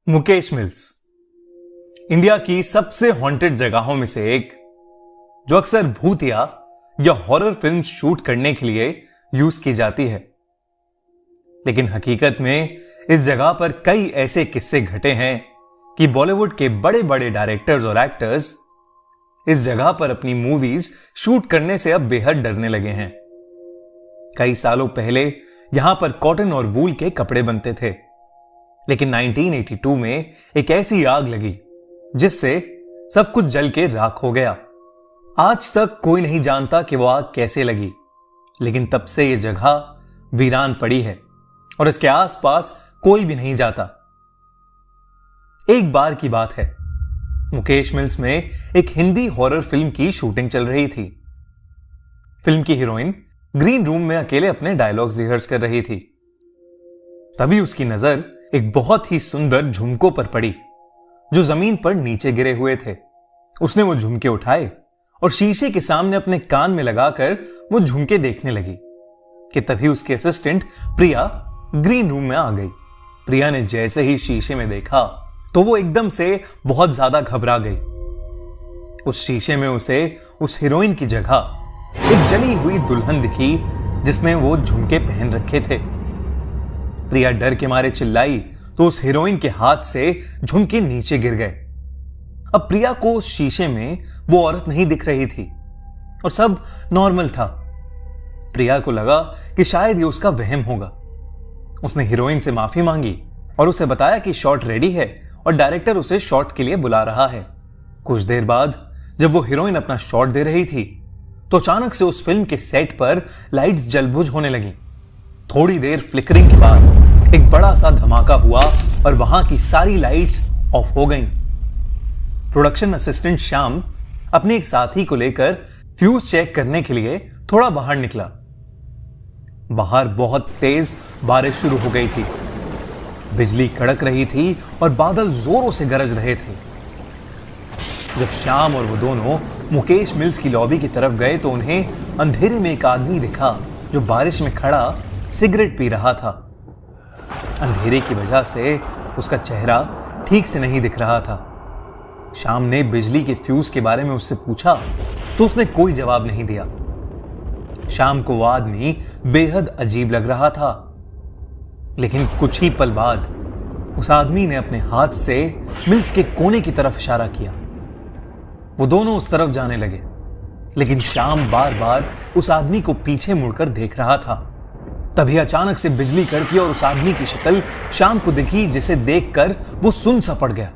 Mukesh mills India की सबसे haunted जगहों में से एक, जो अक्सर भूतिया या हॉरर फिल्म्स शूट करने के लिए यूज की जाती है। लेकिन हकीकत में इस जगह पर कई ऐसे किस्से घटे हैं कि बॉलीवुड के बड़े बड़े डायरेक्टर्स और एक्टर्स इस जगह पर अपनी मूवीज शूट करने से अब बेहद डरने लगे हैं। कई सालों पहले यहां पर कॉटन और वूल के कपड़े बनते थे, लेकिन 1982 में एक ऐसी आग लगी जिससे सब कुछ जल के राख हो गया। आज तक कोई नहीं जानता कि वो आग कैसे लगी, लेकिन तब से ये जगह वीरान पड़ी है और इसके आसपास कोई भी नहीं जाता। एक बार की बात है, मुकेश मिल्स में एक हिंदी हॉरर फिल्म की शूटिंग चल रही थी। फिल्म की हीरोइन ग्रीन रूम में अकेले अपने डायलॉग्स रिहर्स कर रही थी। तभी उसकी नजर एक बहुत ही सुंदर झुमकों पर पड़ी जो जमीन पर नीचे गिरे हुए थे। उसने वो झुमके उठाए और शीशे के सामने अपने कान में लगाकर वो झुमके देखने लगी कि तभी उसके असिस्टेंट प्रिया ग्रीन रूम में आ गई। प्रिया ने जैसे ही शीशे में देखा तो वो एकदम से बहुत ज्यादा घबरा गई। उस शीशे में उसे उस हीरोइन की जगह एक जली हुई दुल्हन दिखी जिसने वो झुमके पहन रखे थे। प्रिया डर के मारे चिल्लाई तो उस हीरोइन के हाथ से झुमके नीचे गिर गए। अब प्रिया को उस शीशे में वो औरत नहीं दिख रही थी और सब नॉर्मल था। प्रिया को लगा कि शायद ये उसका वहम होगा। उसने हीरोइन से माफी मांगी और उसे बताया कि शॉट रेडी है और डायरेक्टर उसे शॉट के लिए बुला रहा है। कुछ देर बाद जब वो हीरोइन अपना शॉट दे रही थी तो अचानक से उस फिल्म के सेट पर लाइट जलबुझ होने लगी। थोड़ी देर फ्लिकरिंग के बाद एक बड़ा सा धमाका हुआ और वहां की सारी लाइट्स ऑफ हो गईं। प्रोडक्शन असिस्टेंट श्याम अपने एक साथी को लेकर फ्यूज चेक करने के लिए थोड़ा बाहर निकला। बाहर बहुत तेज बारिश शुरू हो गई थी, बिजली कड़क रही थी और बादल जोरों से गरज रहे थे। जब श्याम और वो दोनों मुकेश मिल्स की लॉबी की तरफ गए तो उन्हें अंधेरे में एक आदमी दिखा जो बारिश में खड़ा सिगरेट पी रहा था। अंधेरे की वजह से उसका चेहरा ठीक से नहीं दिख रहा था। श्याम ने बिजली के फ्यूज के बारे में उससे पूछा तो उसने कोई जवाब नहीं दिया। श्याम को वो आदमी बेहद अजीब लग रहा था, लेकिन कुछ ही पल बाद उस आदमी ने अपने हाथ से मिल्स के कोने की तरफ इशारा किया। वो दोनों उस तरफ जाने लगे, लेकिन श्याम बार बार उस आदमी को पीछे मुड़कर देख रहा था। तभी अचानक से बिजली कड़की और उस आदमी की शक्ल श्याम को दिखी, जिसे देखकर वो सुन सा पड़ गया।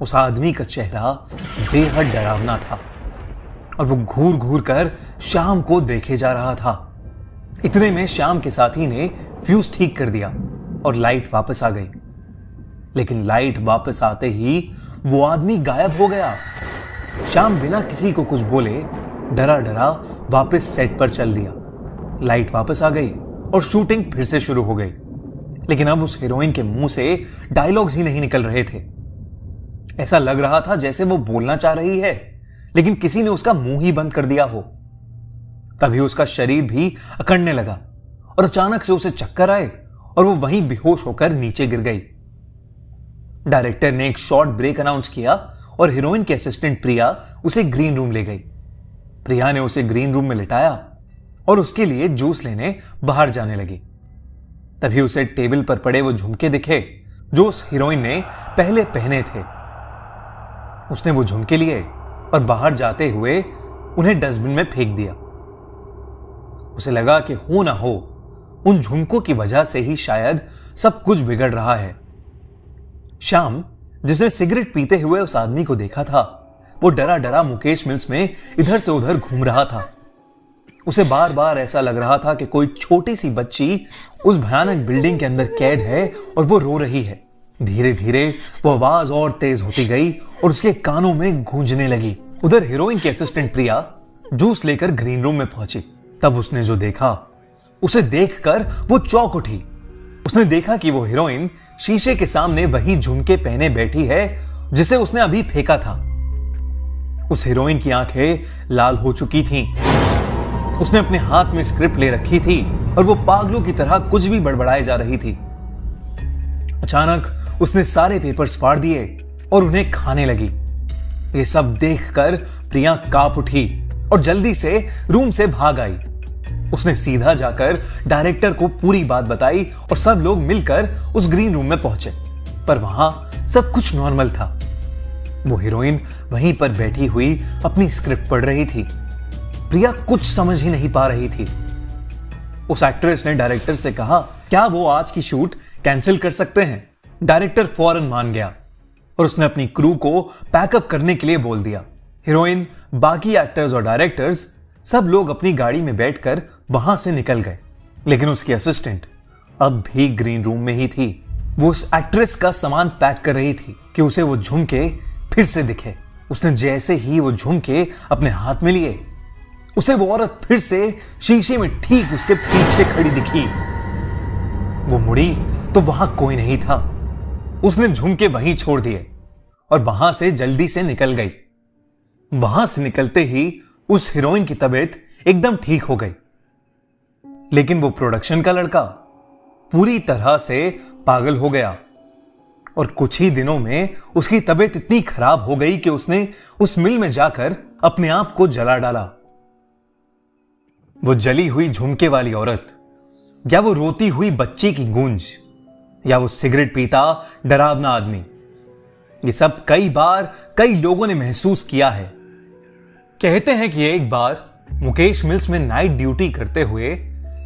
उस आदमी का चेहरा बेहद डरावना था और वो घूर घूर कर श्याम को देखे जा रहा था। इतने में श्याम के साथी ने फ्यूज ठीक कर दिया और लाइट वापस आ गई, लेकिन लाइट वापस आते ही वो आदमी गायब हो गया। श्याम बिना किसी को कुछ बोले डरा डरा वापस सेट पर चल दिया। लाइट वापस आ गई और शूटिंग फिर से शुरू हो गई, लेकिन अब उस हीरोइन के मुंह से डायलॉग्स ही नहीं निकल रहे थे। ऐसा लग रहा था जैसे वो बोलना चाह रही है, लेकिन किसी ने उसका मुंह ही बंद कर दिया हो। तभी उसका शरीर भी अकड़ने लगा और अचानक से उसे चक्कर आए और वो वहीं बेहोश होकर नीचे गिर गई। डायरेक्टर ने एक शॉर्ट ब्रेक अनाउंस किया और हीरोइन के असिस्टेंट प्रिया उसे ग्रीन रूम ले गई। प्रिया ने उसे ग्रीन रूम में लिटाया और उसके लिए जूस लेने बाहर जाने लगी। तभी उसे टेबल पर पड़े वो झुमके दिखे जो उस हीरोइन ने पहले पहने थे। उसने वो झुमके लिए और बाहर जाते हुए उन्हें डस्टबिन में फेंक दिया। उसे लगा कि हो ना हो उन झुमकों की वजह से ही शायद सब कुछ बिगड़ रहा है। श्याम, जिसने सिगरेट पीते हुए उस आदमी को देखा था, वो डरा डरा मुकेश मिल्स में इधर से उधर घूम रहा था। उसे बार बार ऐसा लग रहा था कि कोई छोटी सी बच्ची उस भयानक बिल्डिंग के अंदर कैद है और वो रो रही है। धीरे धीरे वो आवाज और तेज होती गई और उसके कानों में गूंजने लगी। उधर हीरोइन की असिस्टेंट प्रिया जूस लेकर ग्रीन रूम में पहुंची। तब उसने जो देखा, उसे देखकर वो चौंक उठी। उसने देखा कि वो हीरोइन शीशे के सामने वही झुमके पहने बैठी है जिसे उसने अभी फेंका था। उस हीरोइन की आंखें लाल हो चुकी थीं। उसने अपने हाथ में स्क्रिप्ट ले रखी थी और वो पागलों की तरह कुछ भी बड़बड़ाए जा रही थी। अचानक उसने सारे पेपर्स फाड़ दिए और उन्हें खाने लगी। ये सब देखकर प्रिया कांप उठी और जल्दी से रूम से भाग आई। उसने सीधा जाकर डायरेक्टर को पूरी बात बताई और सब लोग मिलकर उस ग्रीन रूम में पहुंचे, पर वहां सब कुछ नॉर्मल था। वो हीरोइन वहीं पर बैठी हुई अपनी स्क्रिप्ट पढ़ रही थी। प्रिया कुछ समझ ही नहीं पा रही थी। उस एक्ट्रेस ने डायरेक्टर से कहा, क्या वो आज की शूट कैंसिल कर सकते हैं? डायरेक्टर फौरन मान गया और उसने अपनी क्रू को पैकअप करने के लिए बोल दिया। हीरोइन, बाकी एक्टर्स और डायरेक्टर्स सब लोग अपनी गाड़ी में बैठकर वहां से निकल गए, लेकिन उसकी असिस्टेंट अब भी ग्रीन रूम में ही थी। वो उस एक्ट्रेस का सामान पैक कर रही थी कि उसे वो झुमके फिर से दिखे। उसने जैसे ही वो झुमके अपने हाथ में लिए, उसे वो औरत फिर से शीशे में ठीक उसके पीछे खड़ी दिखी। वो मुड़ी तो वहां कोई नहीं था। उसने झुमके वहीं छोड़ दिए और वहां से जल्दी से निकल गई। वहां से निकलते ही उस हीरोइन की तबीयत एकदम ठीक हो गई, लेकिन वो प्रोडक्शन का लड़का पूरी तरह से पागल हो गया और कुछ ही दिनों में उसकी तबीयत इतनी खराब हो गई कि उसने उस मिल में जाकर अपने आप को जला डाला। वो जली हुई झुमके वाली औरत, या वो रोती हुई बच्ची की गूंज, या वो सिगरेट पीता डरावना आदमी, ये सब कई बार कई लोगों ने महसूस किया है। कहते हैं कि एक बार मुकेश मिल्स में नाइट ड्यूटी करते हुए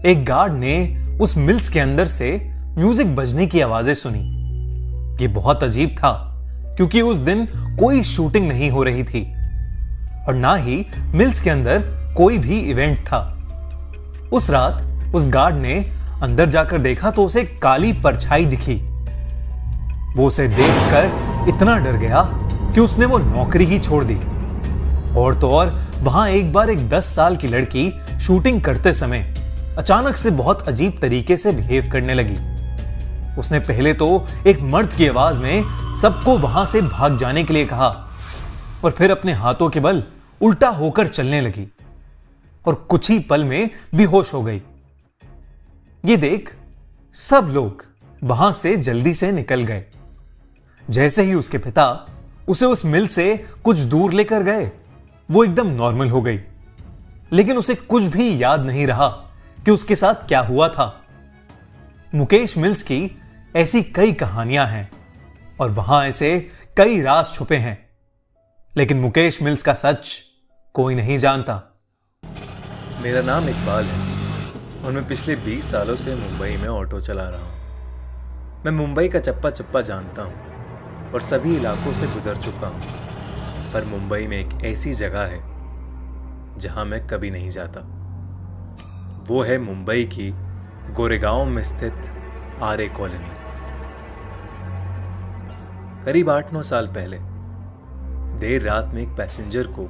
एक गार्ड ने उस मिल्स के अंदर से म्यूजिक बजने की आवाजें सुनी। ये बहुत अजीब था क्योंकि उस दिन कोई शूटिंग नहीं हो रही थी और ना ही मिल्स के अंदर कोई भी इवेंट था। उस रात उस गार्ड ने अंदर जाकर देखा तो उसे काली परछाई दिखी। वो उसे देखकर इतना डर गया कि उसने वो नौकरी ही छोड़ दी। और तो और वहां एक बार एक 10 साल की लड़की शूटिंग करते समय अचानक से बहुत अजीब तरीके से बिहेव करने लगी। उसने पहले तो एक मर्द की आवाज में सबको वहां से भाग जाने के लिए कहा और फिर अपने हाथों के बल उल्टा होकर चलने लगी और कुछ ही पल में बेहोश हो गई। ये देख सब लोग वहां से जल्दी से निकल गए। जैसे ही उसके पिता उसे उस मिल से कुछ दूर लेकर गए, वो एकदम नॉर्मल हो गई, लेकिन उसे कुछ भी याद नहीं रहा कि उसके साथ क्या हुआ था। मुकेश मिल्स की ऐसी कई कहानियां हैं और वहां ऐसे कई राज छुपे हैं, लेकिन मुकेश मिल्स का सच कोई नहीं जानता। मेरा नाम इकबाल है और मैं पिछले 20 सालों से मुंबई में ऑटो चला रहा हूँ। मैं मुंबई का चप्पा चप्पा जानता हूँ और सभी इलाकों से गुजर चुका हूँ, पर मुंबई में एक ऐसी जगह है जहाँ मैं कभी नहीं जाता। वो है मुंबई की गोरेगांव में स्थित आरे कॉलोनी। करीब 8-9 साल पहले देर रात में एक पैसेंजर को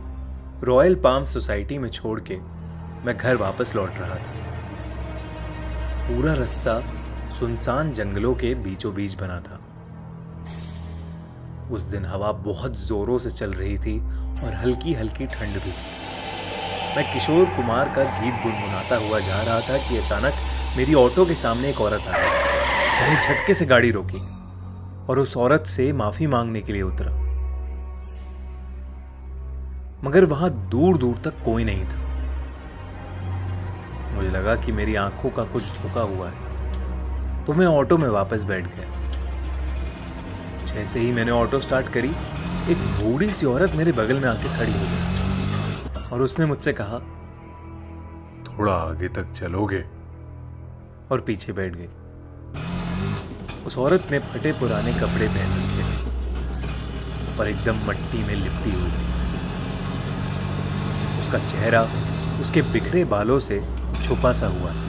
रॉयल पाम सोसाइटी में छोड़ के मैं घर वापस लौट रहा था। पूरा रास्ता सुनसान जंगलों के बीचों बीच बना था। उस दिन हवा बहुत जोरों से चल रही थी और हल्की हल्की ठंड भी। मैं किशोर कुमार का गीत गुनगुनाता हुआ जा रहा था कि अचानक मेरी ऑटो के सामने एक औरत आई। मैंने झटके से गाड़ी रोकी और उस औरत से माफी मांगने के लिए उतरा, मगर वहां दूर दूर तक कोई नहीं था। मुझे लगा कि मेरी आंखों का कुछ धोखा हुआ है, तो मैं ऑटो में वापस बैठ गया। जैसे ही मैंने ऑटो स्टार्ट करी, एक बूढ़ी सी औरत मेरे बगल में आके खड़ी हो गई और उसने मुझसे कहा, थोड़ा आगे तक चलोगे? और पीछे बैठ गई। उस औरत ने फटे पुराने कपड़े पहन रखे थे और एकदम मिट्टी में लिपटी हुई थी। उसका चेहरा उसके बिखरे बालों से छुपा सा हुआ था।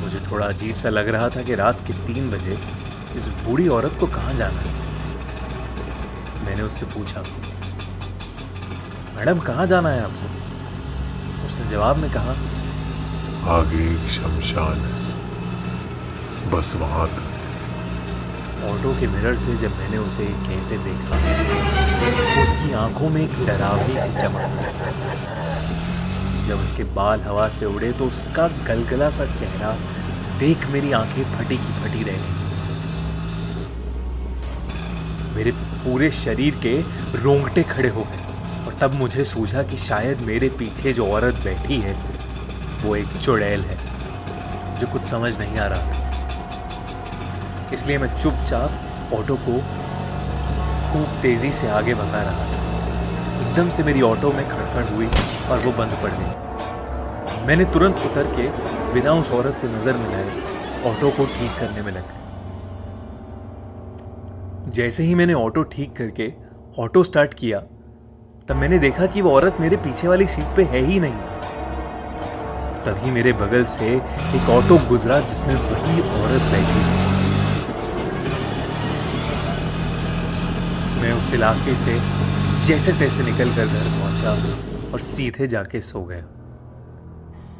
मुझे थोड़ा अजीब सा लग रहा था कि रात के 3 बजे इस बूढ़ी औरत को कहां जाना है। मैंने उससे पूछा, मैडम कहां जाना है आपको? उसने जवाब में कहा, आगे एक शमशान है, बस वहां तक। ऑटो के मिरर से जब मैंने उसे कहते देखा, उसकी आंखों में एक डरावनी सी चमक थी। जब उसके बाल हवा से उड़े तो उसका गलगला सा चेहरा देख मेरी आंखें फटी की फटी रह गई। मेरे पूरे शरीर के रोंगटे खड़े हो गए और तब मुझे सूझा कि शायद मेरे पीछे जो औरत बैठी है वो एक चुड़ैल है। जो कुछ समझ नहीं आ रहा था, इसलिए मैं चुपचाप ऑटो को खूब तेजी से आगे भगा रहा था। एकदम से मेरी ऑटो में खड़खड़ हुई और वो बंद पड़ गई। मैंने तुरंत उतर के बिना उस औरत से नजर मिलाए ऑटो को ठीक करने में लगा। जैसे ही मैंने ऑटो ठीक करके ऑटो स्टार्ट किया तब मैंने देखा कि वो औरत मेरे पीछे वाली सीट पे है ही नहीं। तभी मेरे बगल से एक ऑटो गुजरा जिसमें वही औरत बैठी थी। मैं उस इलाके से जैसे तैसे निकल कर घर पहुंचा और सीधे जाके सो गया।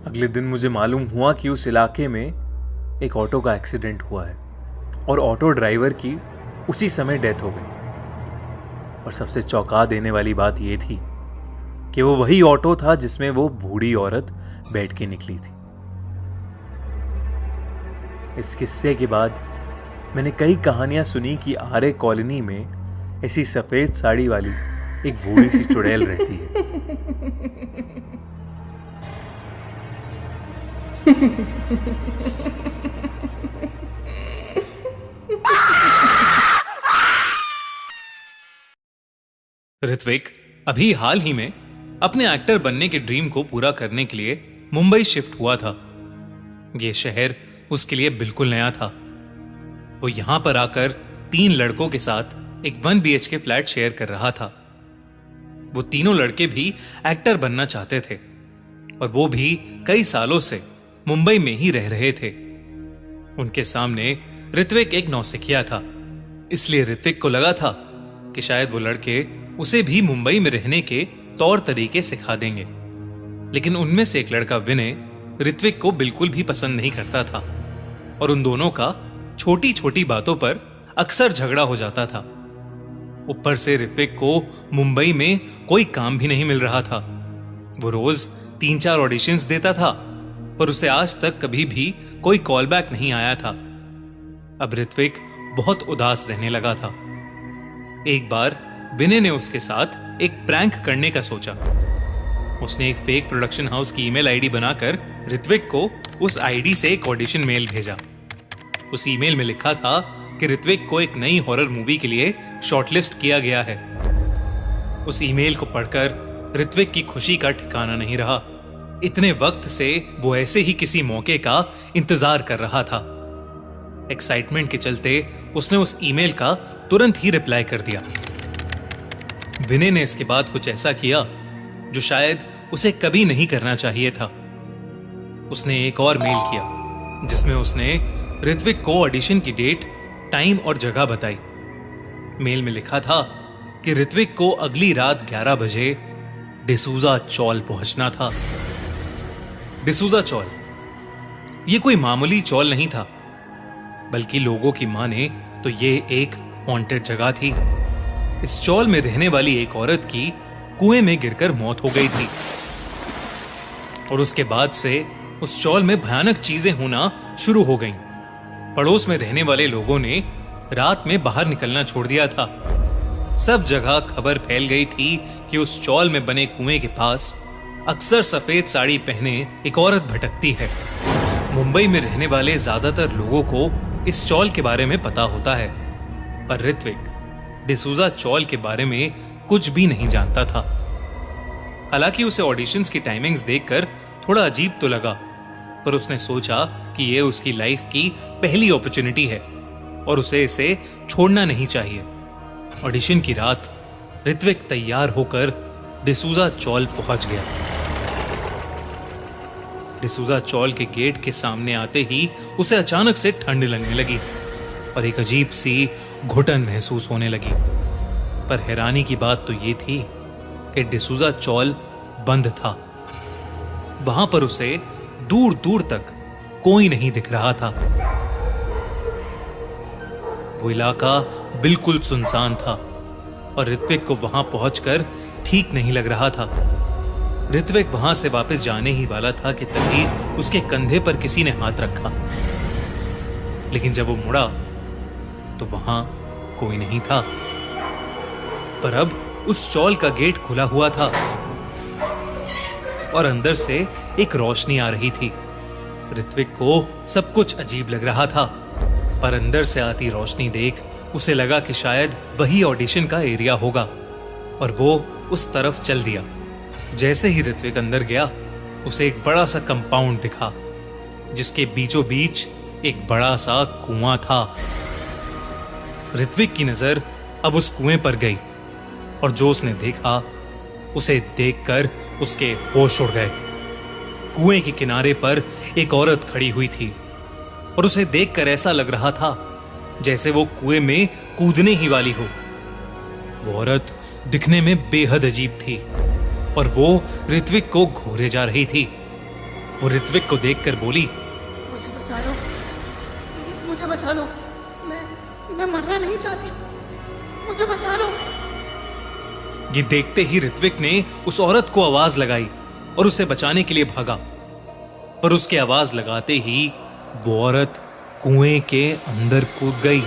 अगले दिन मुझे मालूम हुआ कि उस इलाके में एक ऑटो का एक्सीडेंट हुआ है और ऑटो ड्राइवर की उसी समय डेथ हो गई। और सबसे चौंका देने वाली बात यह थी कि वो वही ऑटो था जिसमें वो बूढ़ी औरत बैठ के निकली थी। इस किस्से के बाद मैंने कई कहानियां सुनी कि आरे कॉलोनी में ऐसी सफेद साड़ी वाली एक बूढ़ी सी चुड़ैल रहती है। ऋत्विक अभी हाल ही में अपने एक्टर बनने के ड्रीम को पूरा करने के लिए मुंबई शिफ्ट हुआ था। यह शहर उसके लिए बिल्कुल नया था। वो यहां पर आकर 3 लड़कों के साथ एक 1 BHK फ्लैट शेयर कर रहा था। वो तीनों लड़के भी एक्टर बनना चाहते थे और वो भी कई सालों से मुंबई में ही रह रहे थे। उनके सामने ऋत्विक एक नौसिखिया था, इसलिए ऋत्विक को लगा था कि शायद वो लड़के उसे भी मुंबई में रहने के तौर तरीके सिखा देंगे। लेकिन उनमें से एक लड़का विनय ऋत्विक को बिल्कुल भी पसंद नहीं करता था और उन दोनों का छोटी छोटी बातों पर अक्सर झगड़ा हो जाता था। ऊपर से ऋत्विक को मुंबई में कोई काम भी नहीं मिल रहा था। वो रोज 3-4 ऑडिशंस देता था पर उसे आज तक कभी भी कोई कॉल बैक नहीं आया था। अब ऋत्विक बहुत उदास रहने लगा था। एक बार विनय ने उसके साथ एक प्रैंक करने का सोचा। उसने एक फेक प्रोडक्शन हाउस की ईमेल आईडी बनाकर ऋत्विक को उस आईडी से एक ऑडिशन मेल भेजा। उस ईमेल में लिखा था कि ऋत्विक को एक नई हॉरर मूवी के लिए शॉर्टलिस्ट किया गया है। उस ईमेल को पढ़कर ऋत्विक की खुशी का ठिकाना नहीं रहा। इतने वक्त से वो ऐसे ही किसी मौके का इंतजार कर रहा था। एक्साइटमेंट के चलते उसने उस ईमेल का तुरंत ही रिप्लाई कर दिया। विनय ने इसके बाद कुछ ऐसा किया जो शायद उसे कभी नहीं करना चाहिए था। उसने एक और मेल किया जिसमें उसने ऋत्विक को ऑडिशन की डेट, टाइम और जगह बताई। मेल में लिखा था कि ऋत्विक को अगली रात 11 बजे डिसूजा चौल पहुंचना था। डिसूजा चौल ये कोई मामूली चौल नहीं था, बल्कि लोगों की माने तो ये एक हॉन्टेड जगह थी। इस चौल में रहने वाली एक औरत की कुएं में गिरकर मौत हो गई थी और उसके बाद से उस चौल में भयानक चीजें होना शुरू हो गईं। पड़ोस में रहने वाले लोगों ने रात में बाहर निकलना छोड़ दिया था। सब जगह खबर फैल गई थी कि उस चौल में बने कुएं के पास अक्सर सफेद साड़ी पहने एक औरत भटकती है। मुंबई में रहने वाले ज्यादातर लोगों को इस चौल के बारे में पता होता है, पर ऋत्विक डिसूजा चौल के बारे में कुछ भी नहीं जानता था। हालांकि उसे ऑडिशंस की टाइमिंग्स देखकर थोड़ा अजीब तो लगा, पर उसने सोचा कि यह उसकी लाइफ की पहली अपॉर्चुनिटी है और उसे इसे छोड़ना नहीं चाहिए। ऑडिशन की रात ऋत्विक तैयार होकर डिसूजा चौल पहुंच गया। डिसूजा चौल के गेट के सामने आते ही उसे अचानक से ठंड लगने लगी और एक अजीब सी घुटन महसूस होने लगी। पर हैरानी की बात तो ये थी कि डिसूजा चौल बंद था। वहां पर उसे दूर दूर तक कोई नहीं दिख रहा था। वो इलाका बिल्कुल सुनसान था और ऋत्विक को वहां पहुंचकर ठीक नहीं लग रहा था। ऋत्विक वहां से वापस जाने ही वाला था कि तभी उसके कंधे पर किसी ने हाथ रखा लेकिन जब वो मुड़ा तो वहां कोई नहीं था। पर अब उस चॉल का गेट खुला हुआ था और अंदर से एक रोशनी आ रही थी। ऋत्विक को सब कुछ अजीब लग रहा था, पर अंदर से आती रोशनी देख उसे लगा कि शायद वही ऑडिशन का एरिया होगा और वो उस तरफ चल दिया। जैसे ही ऋत्विक अंदर गया उसे एक बड़ा सा कंपाउंड दिखा जिसके बीचों बीच एक बड़ा सा कुआं था। ऋत्विक की नजर अब उस कुएं पर गई और जो उसने देखा उसे देखकर उसके होश उड़ गए। कुएं के किनारे पर एक औरत खड़ी हुई थी और उसे देखकर ऐसा लग रहा था जैसे वो कुएं में कूदने ही वाली हो। वो औरत दिखने में बेहद अजीब थी और वो ऋत्विक को घूरे जा रही थी। वो ऋत्विक को देखकर बोली, मुझे बचा लो, मुझे बचा लो, मैं मरना नहीं चाहती, मुझे बचा लो। ये देखते ही ऋत्विक ने उस औरत को आवाज लगाई और उसे बचाने के लिए भागा, पर उसके आवाज लगाते ही वो औरत कुएं के अंदर कूद गई।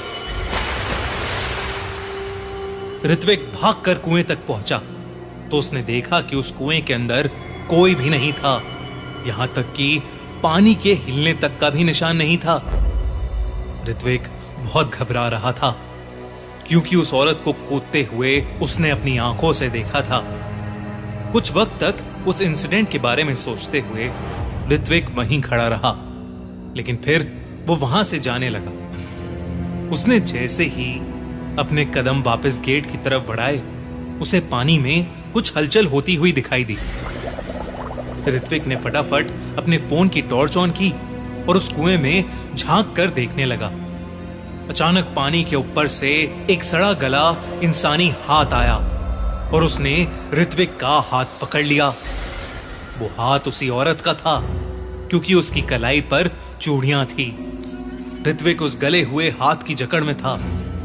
ऋत्विक भागकर कुएं तक पहुंचा तो उसने देखा कि उस कुएं के अंदर कोई भी नहीं था, यहां तक कि पानी के हिलने तक का भी निशान नहीं था। ऋत्विक बहुत घबरा रहा था क्योंकि उस औरत को कूदते हुए उसने अपनी आंखों से देखा था। कुछ वक्त तक उस इंसिडेंट के बारे में सोचते हुए ऋत्विक वहीं खड़ा रहा, लेकिन फिर वो वहां से जाने लगा। उसने जैसे ही अपने कदम वापस गेट की तरफ बढ़ाए उसे पानी में कुछ हलचल होती हुई दिखाई दी। ऋत्विक ने फटाफट अपने फोन की टॉर्च ऑन की और उस कुएं में झांक कर देखने लगा। अचानक पानी के ऊपर से एक सड़ा गला इंसानी हाथ आया और उसने ऋत्विक का हाथ पकड़ लिया। वो हाथ उसी औरत का था क्योंकि उसकी कलाई पर चूड़ियां थी। ऋत्विक उस गले हुए हाथ की जकड़ में था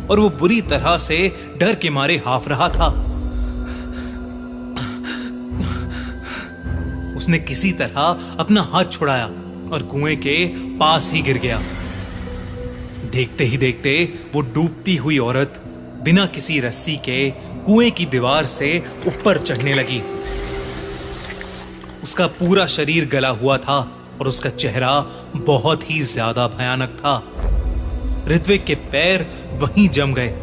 और वो बुरी तरह से डर के मारे हाफ रहा था। उसने किसी तरह अपना हाथ छुड़ाया और कुएं के पास ही गिर गया। देखते ही देखते वो डूबती हुई औरत बिना किसी रस्सी के कुएं की दीवार से ऊपर चढ़ने लगी। उसका पूरा शरीर गला हुआ था और उसका चेहरा बहुत ही ज्यादा भयानक था। ऋत्विक के पैर वहीं जम गए।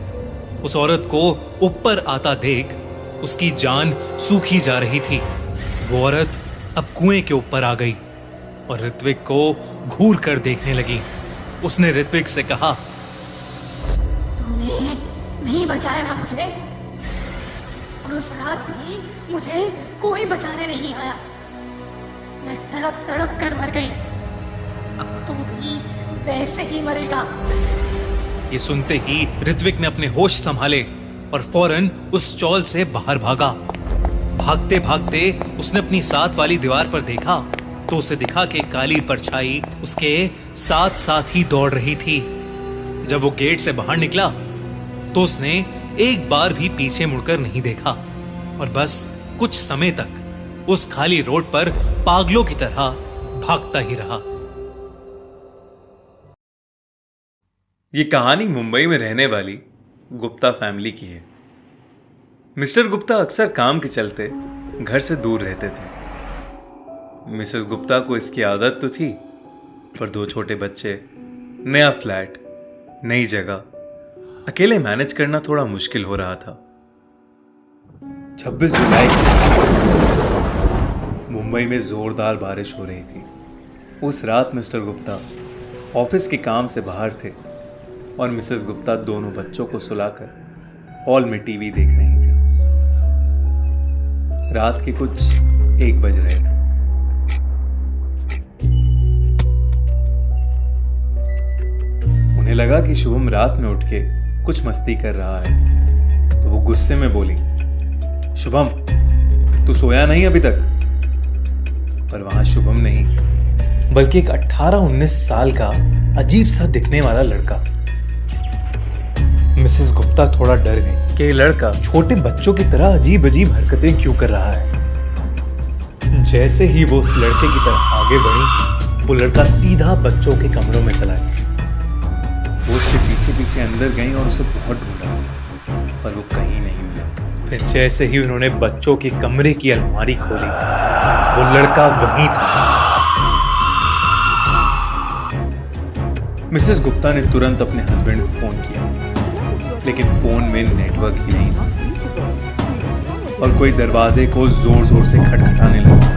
उस औरत को ऊपर आता देख उसकी जान सूखी जा रही थी। वो औरत अब कुएं के ऊपर आ गई और ऋत्विक को घूर कर देखने लगी। उसने ऋत्विक से कहा, तूने नहीं बचाया ना मुझे, और उस रात भी मुझे कोई बचाने नहीं आया। मैं तड़प तड़प कर मर गई, अब तू भी वैसे ही मरेगा। ये सुनते ही ऋत्विक ने अपने होश संभाले और फौरन उस चौल से बाहर भागा। भागते भागते उसने अपनी साथ वाली दीवार पर देखा तो उसे दिखा कि काली परछाई उसके साथ साथ ही दौड़ रही थी। जब वो गेट से बाहर निकला तो उसने एक बार भी पीछे मुड़कर नहीं देखा और बस कुछ समय तक उस खाली रोड पर पागलों की तरह भागता ही रहा। ये कहानी मुंबई में रहने वाली गुप्ता फैमिली की है। मिस्टर गुप्ता अक्सर काम के चलते घर से दूर रहते थे। मिसेस गुप्ता को इसकी आदत तो थी, पर 2 छोटे बच्चे, नया फ्लैट, नई जगह, अकेले मैनेज करना थोड़ा मुश्किल हो रहा था। 26 जुलाई मुंबई में जोरदार बारिश हो रही थी। उस रात मिस्टर गुप्ता ऑफिस के काम से बाहर थे और मिसेस गुप्ता दोनों बच्चों को सुलाकर हॉल में टीवी देख रही थी। रात के कुछ 1 बज रहे थे। उन्हें लगा कि शुभम रात में उठ के कुछ मस्ती कर रहा है, तो वो गुस्से में बोली, शुभम, तू सोया नहीं अभी तक? पर वहां शुभम नहीं, बल्कि एक 18-19 साल का अजीब सा दिखने वाला लड़का। मिसेस गुप्ता थोड़ा डर गई कि ये लड़का छोटे बच्चों की तरह अजीब अजीब हरकतें क्यों कर रहा है। जैसे ही वो उस लड़के की तरफ आगे बढ़ी, वो लड़का सीधा बच्चों के कमरों में चला गया। वो उसके पीछे पीछे अंदर गई और उसे बहुत ढूंढा, पर वो कहीं नहीं मिला। फिर जैसे ही उन्होंने बच्चों के कमरे की अलमारी खोली, वो लड़का वहीं था। मिसेस गुप्ता ने तुरंत अपने हस्बैंड को फोन किया, लेकिन फोन में नेटवर्क ही नहीं था और कोई दरवाजे को जोर जोर से खटखटाने लगा।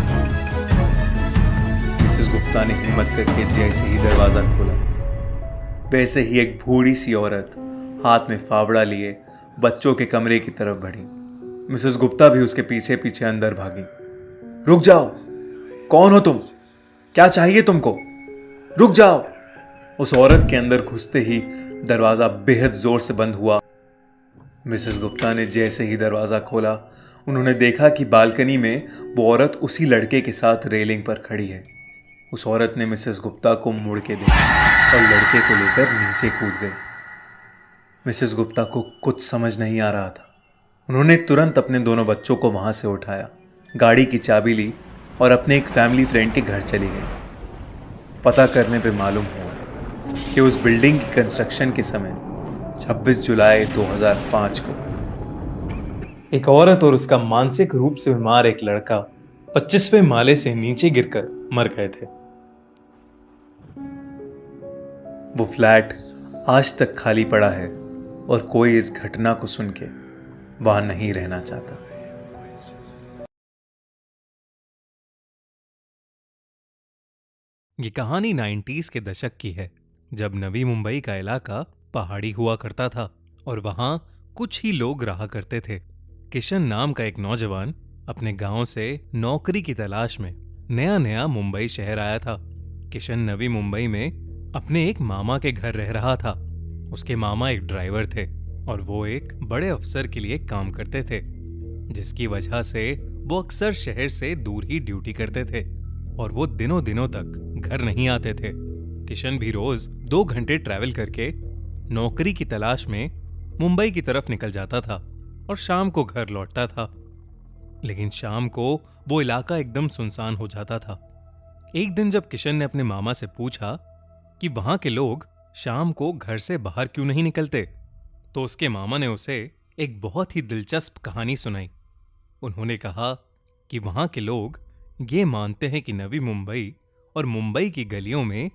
मिसेस गुप्ता ने हिम्मत करके जैसे ही दरवाजा खोला, वैसे ही एक बूढ़ी सी औरत हाथ में फावड़ा लिए बच्चों के कमरे की तरफ बढ़ी। मिसेस गुप्ता भी उसके पीछे पीछे अंदर भागी। रुक जाओ, कौन हो तुम? क्या चाहिए तुमको? रुक जाओ। उस औरत के अंदर घुसते ही दरवाजा बेहद जोर से बंद हुआ। मिसेस गुप्ता ने जैसे ही दरवाजा खोला, उन्होंने देखा कि बालकनी में वो औरत उसी लड़के के साथ रेलिंग पर खड़ी है। उस औरत ने मिसेस गुप्ता को मुड़ के देखा और लड़के को लेकर नीचे कूद गई। मिसेस गुप्ता को कुछ समझ नहीं आ रहा था। उन्होंने तुरंत अपने दोनों बच्चों को वहां से उठाया, गाड़ी की चाबी ली और अपने एक फैमिली फ्रेंड के घर चली गई। पता करने पे मालूम हुआ कि उस बिल्डिंग की कंस्ट्रक्शन के समय 26 जुलाई 2005 को एक औरत और उसका मानसिक रूप से बीमार एक लड़का 25वें माले से नीचे गिरकर मर गए थे। वो फ्लैट आज तक खाली पड़ा है और कोई इस घटना को सुन के वहां नहीं रहना चाहता। ये कहानी 90s के दशक की है, जब नवी मुंबई का इलाका पहाड़ी हुआ करता था और वहां कुछ ही लोग रहा करते थे। किशन नाम का एक नौजवान अपने गांव से नौकरी की तलाश में नया नया मुंबई शहर आया था। किशन नवी मुंबई में अपने एक मामा के घर रह रहा था। उसके मामा एक ड्राइवर थे और वो एक बड़े अफसर के लिए काम करते थे, जिसकी वजह से वो अक्सर शहर से दूर ही ड्यूटी करते थे और वो दिनों दिनों तक घर नहीं आते थे। किशन भी रोज 2 घंटे ट्रैवल करके नौकरी की तलाश में मुंबई की तरफ निकल जाता था और शाम को घर लौटता था। लेकिन शाम को वो इलाका एकदम सुनसान हो जाता था। एक दिन जब किशन ने अपने मामा से पूछा कि वहां के लोग शाम को घर से बाहर क्यों नहीं निकलते, तो उसके मामा ने उसे एक बहुत ही दिलचस्प कहानी सुनाई। उन्होंने कहा कि वहां के लोग ये मानते हैं कि नवी मुंबई और मुंबई की गलियों में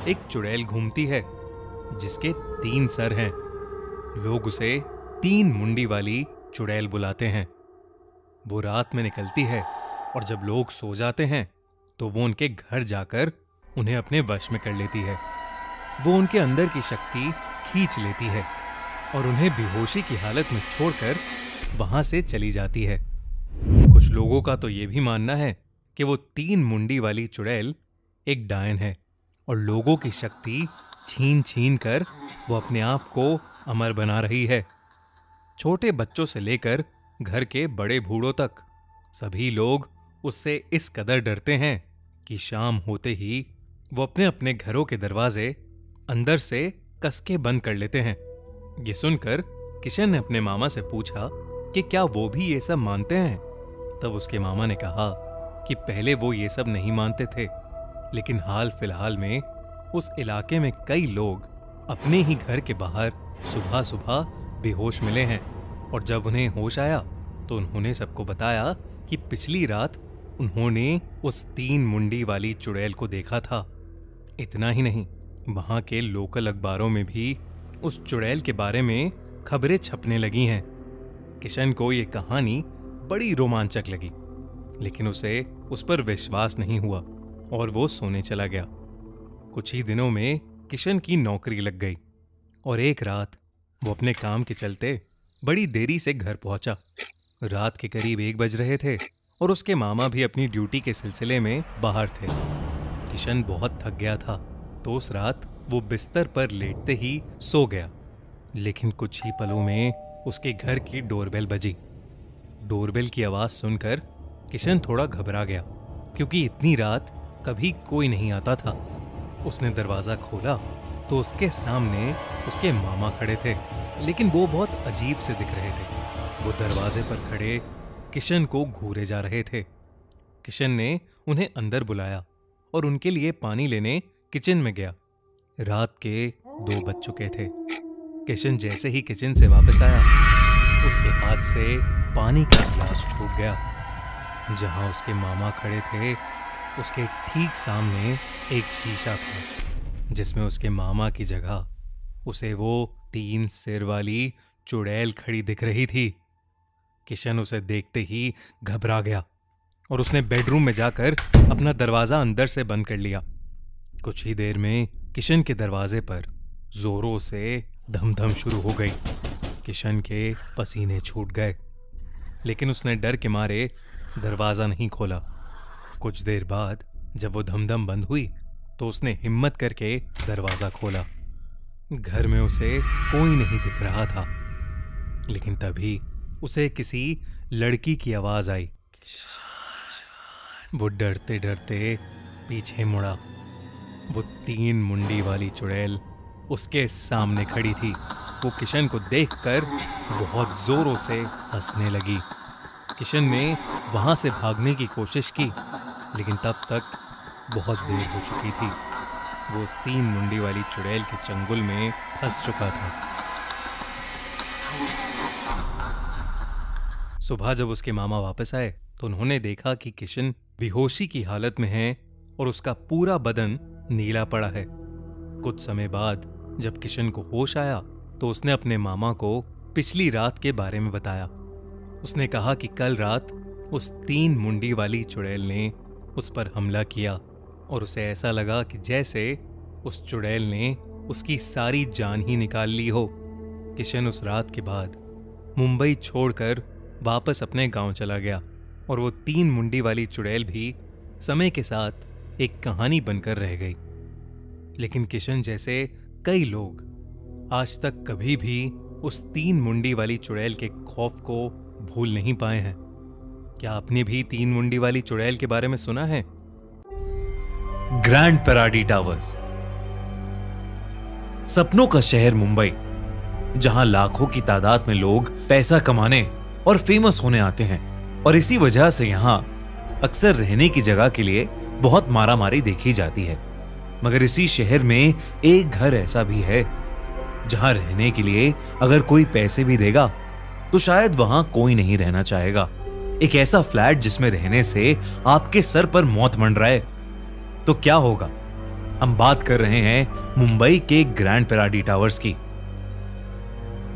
एक चुड़ैल घूमती है जिसके 3 सर हैं। लोग उसे 3 मुंडी वाली चुड़ैल बुलाते हैं। वो रात में निकलती है और जब लोग सो जाते हैं तो वो उनके घर जाकर उन्हें अपने वश में कर लेती है। वो उनके अंदर की शक्ति खींच लेती है और उन्हें बेहोशी की हालत में छोड़कर वहां से चली जाती है। कुछ लोगों का तो ये भी मानना है कि वो 3 मुंडी वाली चुड़ैल एक डायन है और लोगों की शक्ति छीन छीन कर वो अपने आप को अमर बना रही है। छोटे बच्चों से लेकर घर के बड़े बूढ़ों तक सभी लोग उससे इस कदर डरते हैं कि शाम होते ही वो अपने अपने घरों के दरवाजे अंदर से कसके बंद कर लेते हैं। ये सुनकर किशन ने अपने मामा से पूछा कि क्या वो भी ये सब मानते हैं। तब उसके मामा ने कहा कि पहले वो ये सब नहीं मानते थे, लेकिन हाल फिलहाल में उस इलाके में कई लोग अपने ही घर के बाहर सुबह सुबह बेहोश मिले हैं और जब उन्हें होश आया तो उन्होंने सबको बताया कि पिछली रात उन्होंने उस 3 मुंडी वाली चुड़ैल को देखा था। इतना ही नहीं, वहां के लोकल अखबारों में भी उस चुड़ैल के बारे में खबरें छपने लगी हैं। किशन को ये कहानी बड़ी रोमांचक लगी, लेकिन उसे उस पर विश्वास नहीं हुआ और वो सोने चला गया। कुछ ही दिनों में किशन की नौकरी लग गई और एक रात वो अपने काम के चलते बड़ी देरी से घर पहुंचा। रात के करीब 1 बज रहे थे और उसके मामा भी अपनी ड्यूटी के सिलसिले में बाहर थे। किशन बहुत थक गया था तो उस रात वो बिस्तर पर लेटते ही सो गया। लेकिन कुछ ही पलों में उसके घर की डोरबेल बजी। डोरबेल की आवाज सुनकर किशन थोड़ा घबरा गया, क्योंकि इतनी रात कभी कोई नहीं आता था। उसने दरवाजा खोला तो उसके सामने उसके मामा खड़े थे, लेकिन वो बहुत अजीब से दिख रहे थे। वो दरवाजे पर खड़े किशन को घूरे जा रहे थे। किशन ने उन्हें अंदर बुलाया और उनके लिए पानी लेने किचन में गया। रात के 2 बज चुके थे। किशन जैसे ही किचन से वापस आया, उसके हाथ से पानी का गिलास छूट गया। जहां उसके मामा खड़े थे, उसके ठीक सामने एक शीशा था, जिसमें उसके मामा की जगह उसे वो 3 सिर वाली चुड़ैल खड़ी दिख रही थी। किशन उसे देखते ही घबरा गया और उसने बेडरूम में जाकर अपना दरवाजा अंदर से बंद कर लिया। कुछ ही देर में किशन के दरवाजे पर जोरों से धमधम शुरू हो गई। किशन के पसीने छूट गए, लेकिन उसने डर के मारे दरवाजा नहीं खोला। कुछ देर बाद जब वो धमधम बंद हुई तो उसने हिम्मत करके दरवाजा खोला। घर में उसे कोई नहीं दिख रहा था, लेकिन तभी उसे किसी लड़की की आवाज आई। वो डरते डरते पीछे मुड़ा। वो 3 मुंडी वाली चुड़ैल उसके सामने खड़ी थी। वो किशन को देखकर बहुत जोरों से हंसने लगी। किशन ने वहां से भागने की कोशिश की, लेकिन तब तक बहुत देर हो चुकी थी। वो उस 3 मुंडी वाली चुड़ैल के चंगुल में फंस चुका था। सुबह जब उसके मामा वापस आए तो उन्होंने देखा कि किशन बेहोशी की हालत में है और उसका पूरा बदन नीला पड़ा है। कुछ समय बाद जब किशन को होश आया तो उसने अपने मामा को पिछली रात के बारे में बताया। उसने कहा कि कल रात उस 3 मुंडी वाली चुड़ैल ने उस पर हमला किया और उसे ऐसा लगा कि जैसे उस चुड़ैल ने उसकी सारी जान ही निकाल ली हो। किशन उस रात के बाद मुंबई छोड़कर वापस अपने गांव चला गया और वो 3 मुंडी वाली चुड़ैल भी समय के साथ एक कहानी बनकर रह गई। लेकिन किशन जैसे कई लोग आज तक कभी भी उस 3 मुंडी वाली चुड़ैल के खौफ को भूल नहीं पाए हैं। क्या आपने भी 3 मुंडी वाली चुड़ैल के बारे में सुना है? ग्रैंड पैराडी टावर्स, सपनों का शहर मुंबई, जहां लाखों की तादाद में लोग पैसा कमाने और फेमस होने आते हैं, और इसी वजह से यहां अक्सर रहने की जगह के लिए बहुत मारामारी देखी जाती है। मगर इसी शहर में एक घर ऐसा भी है जहां रहने के लिए अगर कोई पैसे भी देगा तो शायद वहां कोई नहीं रहना चाहेगा। एक ऐसा फ्लैट जिसमें रहने से आपके सर पर मौत मंडराए तो क्या होगा? हम बात कर रहे हैं मुंबई के ग्रैंड पैराडी टावर्स की,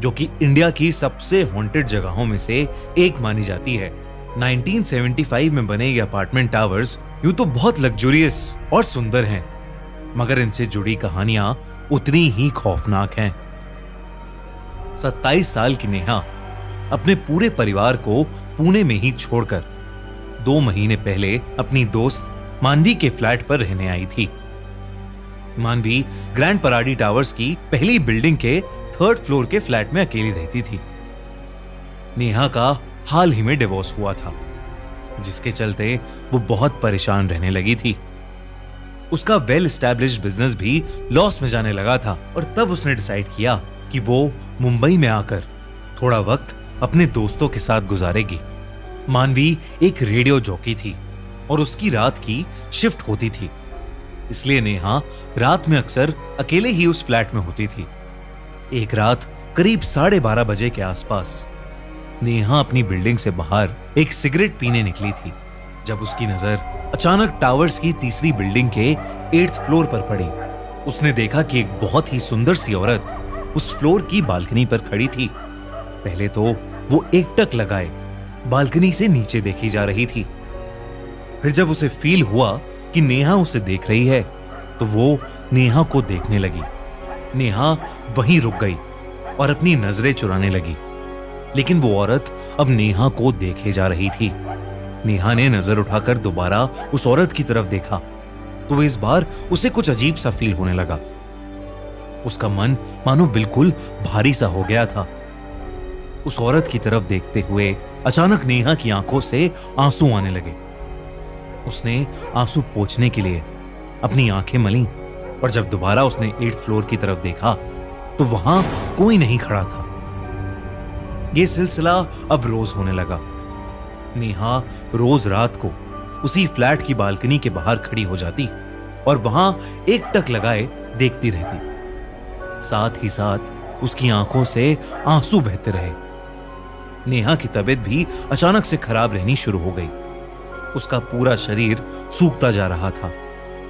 जो कि इंडिया की सबसे हॉन्टेड जगहों में से एक मानी जाती है। 1975 में बने ये अपार्टमेंट टावर्स यूं तो बहुत लग्जूरियस और सुंदर हैं, मगर इनसे जुड़ी कहानियां उतनी ही खौफनाक हैं। 27 साल की नेहा अपने पूरे परिवार को पुणे में ही छोड़कर 2 महीने पहले अपनी दोस्त मानवी के फ्लैट पर रहने आई थी। मानवी ग्रैंड पैराडी टावर्स की पहली बिल्डिंग के 3rd फ्लोर के फ्लैट में अकेली रहती थी। नेहा का हाल ही में डिवोर्स हुआ था, जिसके चलते वो बहुत परेशान रहने लगी थी। उसका वेल एस्टैब्लिश्ड बिजनेस भी लॉस में जाने लगा था, और तब उसने डिसाइड किया कि वो मुंबई में आकर थोड़ा वक्त अपने दोस्तों के साथ गुजारेगी। मानवी एक रेडियो जॉकी थी और उसकी रात की शिफ्ट होती थी, इसलिए नेहा रात में अक्सर अकेले ही उस फ्लैट में होती थी। एक रात करीब 12:30 बजे के आसपास नेहा अपनी बिल्डिंग से बाहर एक सिगरेट पीने निकली थी, जब उसकी नजर अचानक टावर्स की 3री बिल्डिंग के 8th फ्लोर पर पड़ी। उसने देखा कि एक बहुत ही सुंदर सी औरत उस फ्लोर की बालकनी पर खड़ी थी। पहले तो वो एकटक लगाए बालकनी से नीचे देखी जा रही थी। फिर जब उसे फील हुआ कि नेहा उसे देख रही है तो वो नेहा को देखने लगी। नेहा वहीं रुक गई और अपनी नजरें चुराने लगी, लेकिन वो औरत अब नेहा को देखे जा रही थी। नेहा ने नजर उठाकर दोबारा उस औरत की तरफ देखा तो इस बार उसे कुछ अजीब सा फील होने लगा। उसका मन मानो बिल्कुल भारी सा हो गया था। उस औरत की तरफ देखते हुए अचानक नेहा की आंखों से आंसू आने लगे। उसने आंसू पोंछने के लिए अपनी आंखें मलीं, और जब दोबारा उसने 8th फ्लोर की तरफ देखा तो वहां कोई नहीं खड़ा था। यह सिलसिला अब रोज होने लगा। नेहा रोज रात को उसी फ्लैट की बालकनी के बाहर खड़ी हो जाती और वहां एकटक लगाए देखती रहती। साथ ही साथ उसकी आंखों से आंसू बहते रहे। नेहा की तबीयत भी अचानक से खराब रहनी शुरू हो गई। उसका पूरा शरीर सूखता जा रहा था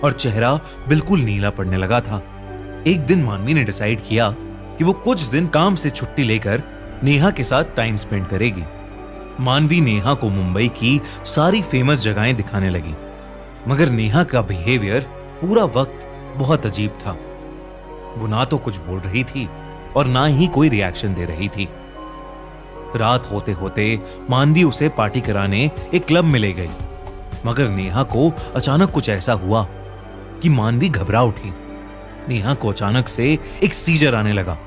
और चेहरा बिल्कुल नीला पड़ने लगा था। एक दिन मानवी ने डिसाइड किया कि वो कुछ दिन काम से छुट्टी लेकर नेहा के साथ टाइम स्पेंड करेगी। मानवी नेहा को मुंबई की सारी फेमस जगहें दिखाने लगी, मगर नेहा का बिहेवियर पूरा वक्त बहुत अजीब था। वो ना तो कुछ बोल रही थी और ना ही कोई रिएक्शन दे रही थी। रात होते होते मानवी उसे पार्टी कराने एक क्लब में ले गई, मगर नेहा को अचानक कुछ ऐसा हुआ कि मानवी घबरा उठी। नेहा को अचानक से एक सीजर आने लगा।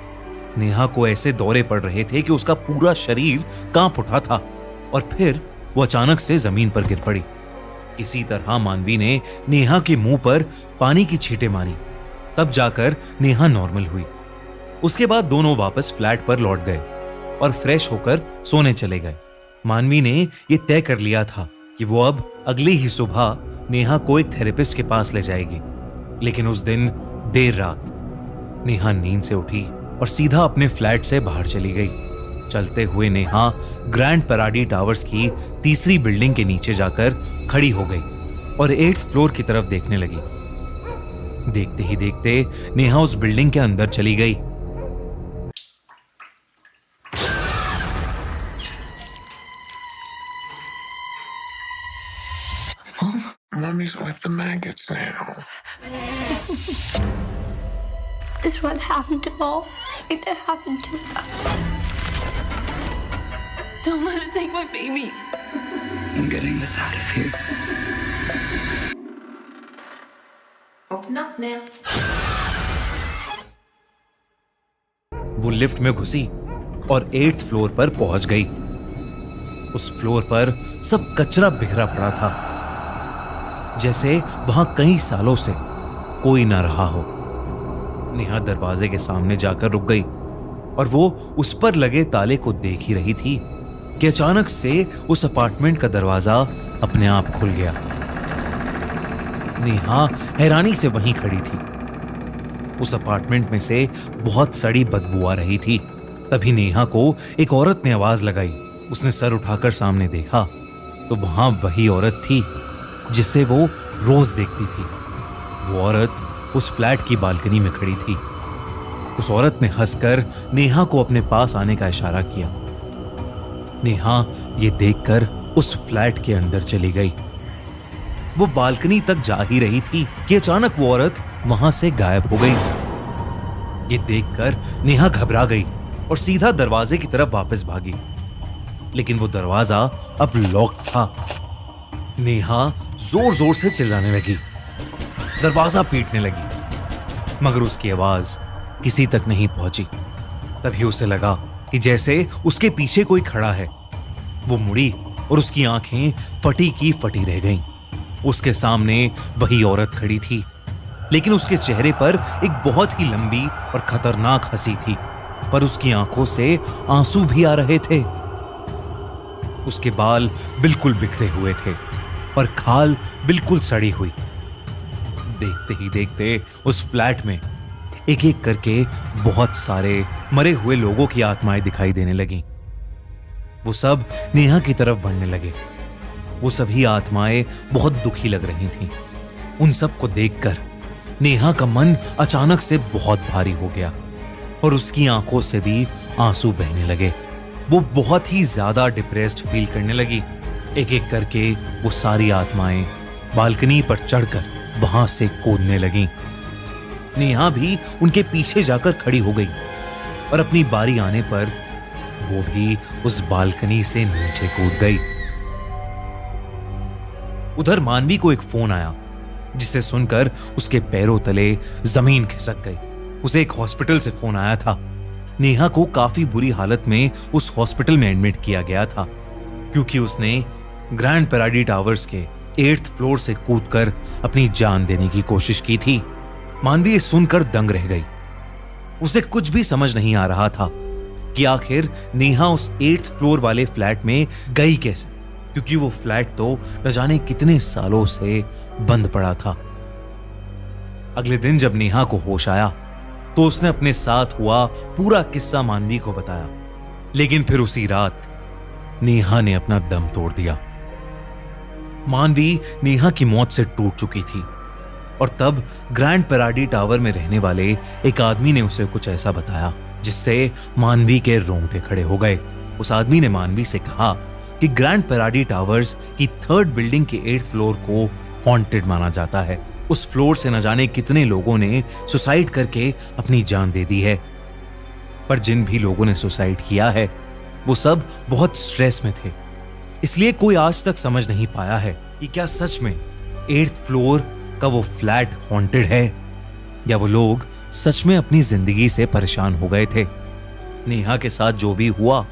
नेहा को ऐसे दौरे पड़ रहे थे कि उसका पूरा शरीर कांप उठा था और फिर वो अचानक से जमीन पर गिर पड़ी। किसी तरह मानवी ने नेहा के मुंह पर पानी की छींटें मारी, तब जाकर नेहा नॉर्मल हुई। उसके बाद दोनों वापस फ्लैट पर लौट गए और फ्रेश होकर सोने चले गए। मानवी ने यह तय कर लिया था कि वो अब अगली ही सुबह नेहा को एक थेरेपिस्ट के पास ले जाएगी। लेकिन उस दिन देर रात नेहा नींद से उठी और सीधा अपने फ्लैट से बाहर चली गई। चलते हुए नेहा ग्रैंड पैराडी टावर्स की तीसरी बिल्डिंग के नीचे जाकर खड़ी हो गई और 8th फ्लोर की तरफ देखने लगी। देखते ही देखते नेहा उस बिल्डिंग के अंदर चली गई। Mommy's with the maggots now. This is what happened to all. It happened to us. Don't let it take my babies. I'm getting us out of here. Open up now. वो lift में घुसी और 8th floor पर पहुंच गई। उस floor पर सब कचरा बिखरा पड़ा था, जैसे वहां कई सालों से कोई ना रहा हो। नेहा दरवाजे के सामने जाकर रुक गई और वो उस पर लगे ताले को देख ही रही थी कि अचानक से उस अपार्टमेंट का दरवाजा अपने आप खुल गया। नेहा हैरानी से वहीं खड़ी थी। उस अपार्टमेंट में से बहुत सड़ी बदबू आ रही थी। तभी नेहा को एक औरत ने आवाज लगाई। उसने सर उठाकर सामने देखा तो वहां वही औरत थी जिसे वो रोज देखती थी। वो औरत उस फ्लैट की बालकनी में खड़ी थी। उस औरत ने हंसकर नेहा को अपने पास आने का इशारा किया। नेहा ये देखकर उस फ्लैट के अंदर चली गई। वो बालकनी तक जा ही रही थी कि अचानक वो औरत वहां से गायब हो गई। ये देखकर नेहा घबरा गई और सीधा दरवाजे की तरफ वापस भागी, लेकिन वो दरवाजा अब लॉक था। नेहा जोर जोर से चिल्लाने लगी, दरवाजा पीटने लगी, मगर उसकी आवाज किसी तक नहीं पहुंची। तभी उसे लगा कि जैसे उसके पीछे कोई खड़ा है। वो मुड़ी और उसकी आंखें फटी की फटी रह गईं। उसके सामने वही औरत खड़ी थी, लेकिन उसके चेहरे पर एक बहुत ही लंबी और खतरनाक हंसी थी, पर उसकी आंखों से आंसू भी आ रहे थे। उसके बाल बिल्कुल बिखरे हुए थे और खाल बिल्कुल सड़ी हुई। देखते ही देखते उस फ्लैट में एक एक करके बहुत सारे मरे हुए लोगों की आत्माएं दिखाई देने लगीं। वो सब नेहा की तरफ बढ़ने लगे। वो सभी आत्माएं बहुत दुखी लग रही थीं। उन सब को देखकर नेहा का मन अचानक से बहुत भारी हो गया और उसकी आंखों से भी आंसू बहने लगे। वो बहुत ही ज्यादा डिप्रेस्ड फील करने लगी। एक एक करके वो सारी आत्माएं बालकनी पर चढ़कर वहां से कूदने लगीं। नेहा भी उनके पीछे जाकर खड़ी हो गई और अपनी बारी आने पर वो भी उस बालकनी से नीचे कूद गई। उधर मानवी को एक फोन आया, जिसे सुनकर उसके पैरों तले जमीन खिसक गई। उसे एक हॉस्पिटल से फोन आया था। नेहा को काफी बुरी हालत में उस हॉस्पिटल में एडमिट किया गया था, क्योंकि उसने ग्रैंड पैराडी टावर्स के 8th फ्लोर से कूदकर अपनी जान देने की कोशिश की थी। मानवी ये सुनकर दंग रह गई। उसे कुछ भी समझ नहीं आ रहा था कि आखिर नेहा उस 8th फ्लोर वाले फ्लैट में गई कैसे, क्योंकि वो फ्लैट तो न जाने कितने सालों से बंद पड़ा था। अगले दिन जब नेहा को होश आया तो उसने अपने साथ हुआ पूरा किस्सा मानवी को बताया। लेकिन फिर उसी रात नेहा ने अपना दम तोड़ दिया। मानवी नेहा की मौत से टूट चुकी थी और तब ग्रैंड पैराडी टावर में रहने वाले एक आदमी ने उसे कुछ ऐसा बताया जिससे मानवी के रोंगटे खड़े हो गए। उस आदमी ने मानवी से कहा कि ग्रैंड पैराडी टावर्स की 3rd बिल्डिंग के 8th फ्लोर को हॉन्टेड माना जाता है। उस फ्लोर से न जाने कितने लोगों ने सुसाइड करके अपनी जान दे दी है, पर जिन भी लोगों ने सुसाइड किया है वो सब बहुत स्ट्रेस में थे, इसलिए कोई आज तक समझ नहीं पाया है कि क्या सच में 8th फ्लोर का वो फ्लैट हॉन्टेड है या वो लोग सच में अपनी जिंदगी से परेशान हो गए थे। नेहा के साथ जो भी हुआ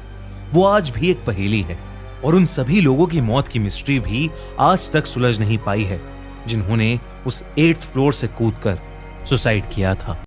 वो आज भी एक पहेली है और उन सभी लोगों की मौत की मिस्ट्री भी आज तक सुलझ नहीं पाई है जिन्होंने उस 8th फ्लोर से कूदकर सुसाइड किया था।